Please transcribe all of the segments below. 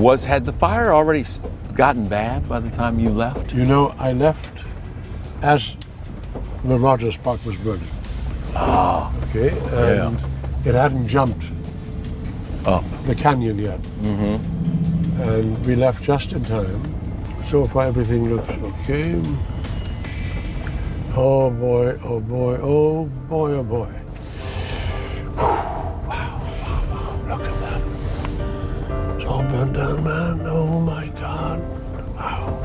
Had the fire already gotten bad by the time you left? You know, I left as the Rogers Park was burning. Ah. Okay, and it hadn't jumped up the canyon yet. Mm-hmm. And we left just in time. So far everything looks okay. Oh boy, oh boy, oh boy, oh boy. Wow, look at that. It's all burned down, man. Oh my God. Wow.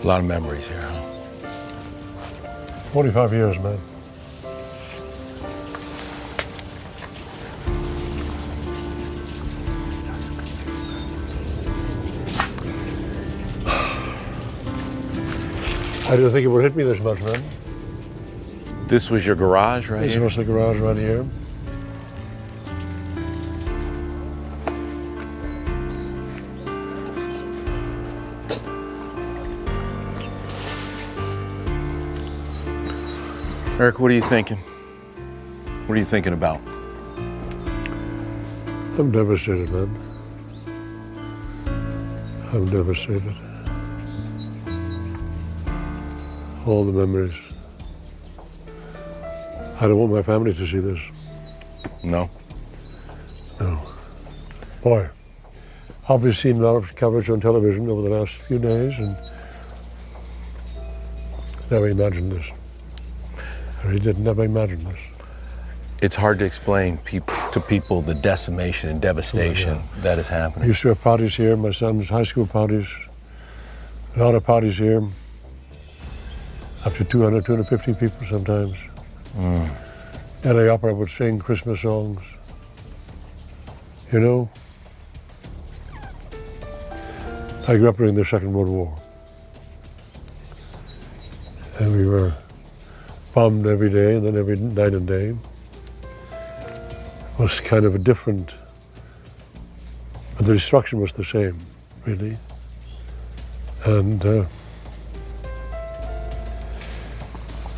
A lot of memories here, huh? 45 years, man. I didn't think it would hit me this much, man. This was your garage right here? This was the garage right here. Eric, what are you thinking? What are you thinking about? I'm devastated, man. I'm devastated. All the memories. I don't want my family to see this. No? No. Boy, I've seen a lot of coverage on television over the last few days and never imagined this. I really did never imagine this. It's hard to explain to people the decimation and devastation that is I happening. used to have parties here, my son's high school parties, a lot of parties here, up to 200, 250 people sometimes. LA Opera would sing Christmas songs. You know, I grew up during the Second World War. And we were bombed every day and then every night and day. It was kind of a different, but the destruction was the same, really. And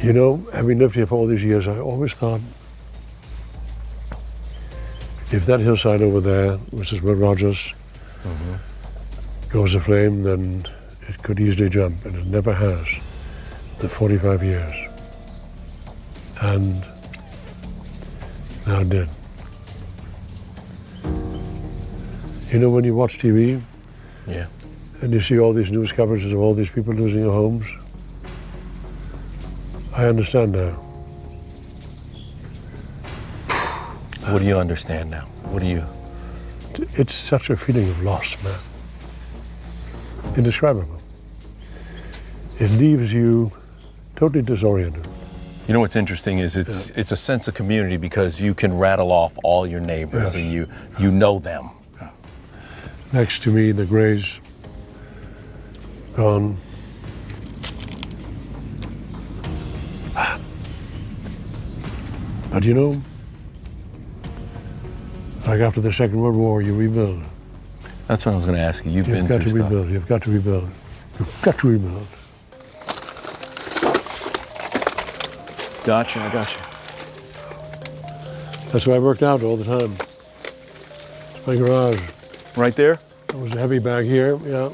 you know, having lived here for all these years, I always thought, if that hillside over there, which is where Rogers goes aflame, then it could easily jump, and it never has, the 45 years. And now it did. You know, when you watch TV, and you see all these news coverages of all these people losing their homes, I understand now. What do you understand now? What do you? It's such a feeling of loss, man. Indescribable. It leaves you totally disoriented. You know what's interesting is it's a sense of community because you can rattle off all your neighbors and you know them. Yeah. Next to me, the Grays, gone. But you know, like after the Second World War, you rebuild. That's what I was going to ask you. You've been got through to rebuild. You've got to rebuild. You've got to rebuild. Gotcha, I gotcha. That's why I worked out all the time. It's my garage. Right there? There was a heavy bag here, yeah.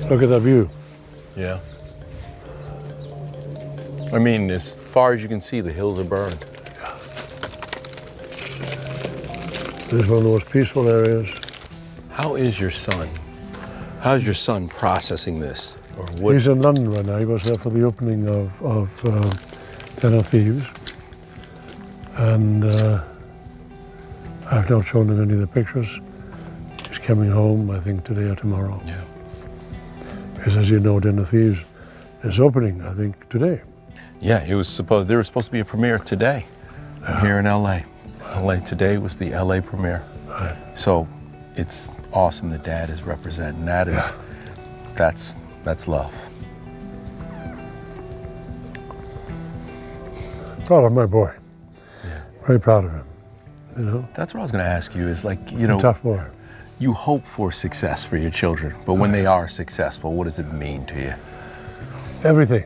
Look at that view. Yeah. I mean, as far as you can see, the hills are burned. This is one of the most peaceful areas. How is your son? How's your son processing this? Or what? He's in London right now. He was there for the opening of Den of Thieves. And I've not shown him any of the pictures. He's coming home, I think, today or tomorrow. Yeah. Because as you know, Den of Thieves is opening, I think, today. Yeah, there was supposed to be a premiere today here in LA. Today was the LA premiere. Right. So it's awesome that Dad is representing. That's love. Proud of my boy. Yeah. Very proud of him. You know? That's what I was going to ask you is like, you know, A tough boy. You hope for success for your children, but when they are successful, what does it mean to you? Everything.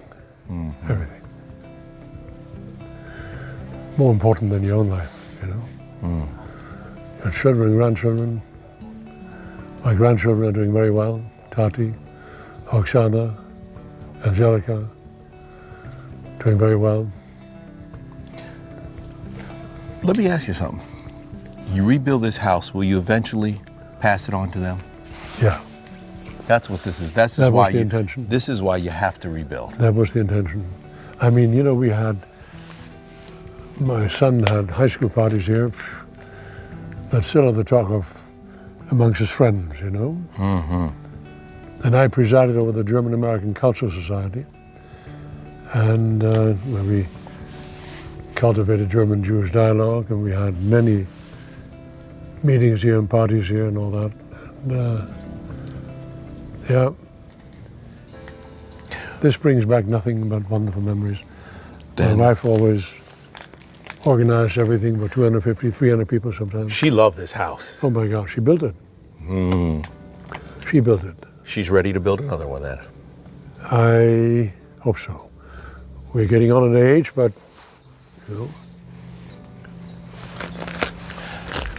Everything. More important than your own life, you know. Your children, grandchildren. My grandchildren are doing very well. Tati, Oksana, Angelica, doing very well. Let me ask you something. You rebuild this house, will you eventually pass it on to them? Yeah, That's what this is. that was the intention. This is why you have to rebuild. That was the intention. I mean, you know, my son had high school parties here. That's still the talk of amongst his friends, you know. And I presided over the German American Cultural Society, and where we cultivated German-Jewish dialogue, and we had many meetings here and parties here and all that. And, yeah, this brings back nothing but wonderful memories. My wife always organized everything for 250, 300 people sometimes. She loved this house. Oh my gosh, she built it. She built it. She's ready to build another one then. I hope so. We're getting on in age, but, you know.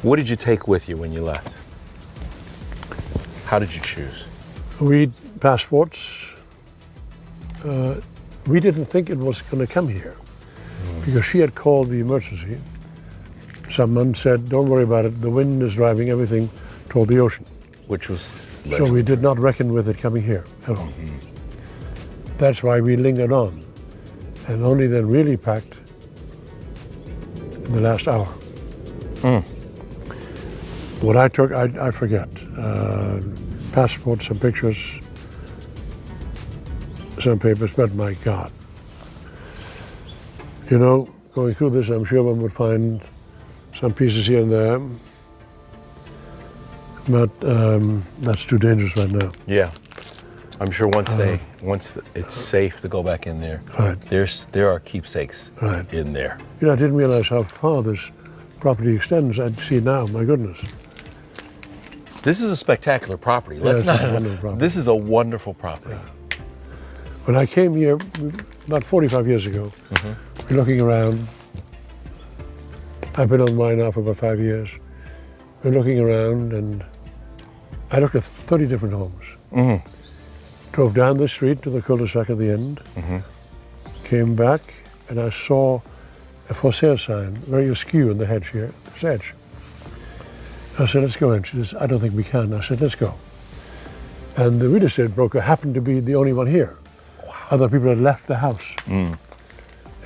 What did you take with you when you left? How did you choose? We passports. We didn't think it was going to come here because she had called the emergency. Someone said, "Don't worry about it. The wind is driving everything toward the ocean." Which was So we did not reckon with it coming here at all. That's why we lingered on, and only then really packed in the last hour. What I took, I forget. Passports, some pictures, some papers, but my God. You know, going through this, I'm sure one would find some pieces here and there, but that's too dangerous right now. Yeah. I'm sure once it's safe to go back in there, Right. there are keepsakes Right. in there. You know, I didn't realize how far this property extends. I see now, my goodness. This is a spectacular property. Let's it's not. a wonderful property. This is a wonderful property. When I came here about 45 years ago, we're looking around. I've been on mine now for about 5 years. We're looking around, and I looked at 30 different homes. Drove down the street to the cul-de-sac at the end, came back, and I saw a for sale sign, very askew in the hedge here, this hedge. I said, "Let's go in." She says, "I don't think we can." I said, "Let's go." And the real estate broker happened to be the only one here. Other people had left the house. In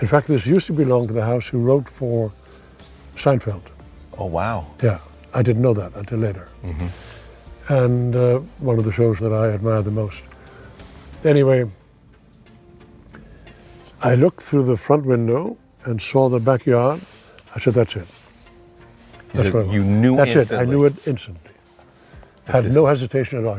fact, this used to belong to the house who wrote for Seinfeld. Oh wow. Yeah, I didn't know that until later. And one of the shows that I admire the most. Anyway, I looked through the front window and saw the backyard. I said, "That's it. That's what I want." You knew That's instantly. it. I knew it instantly. Had no hesitation at all.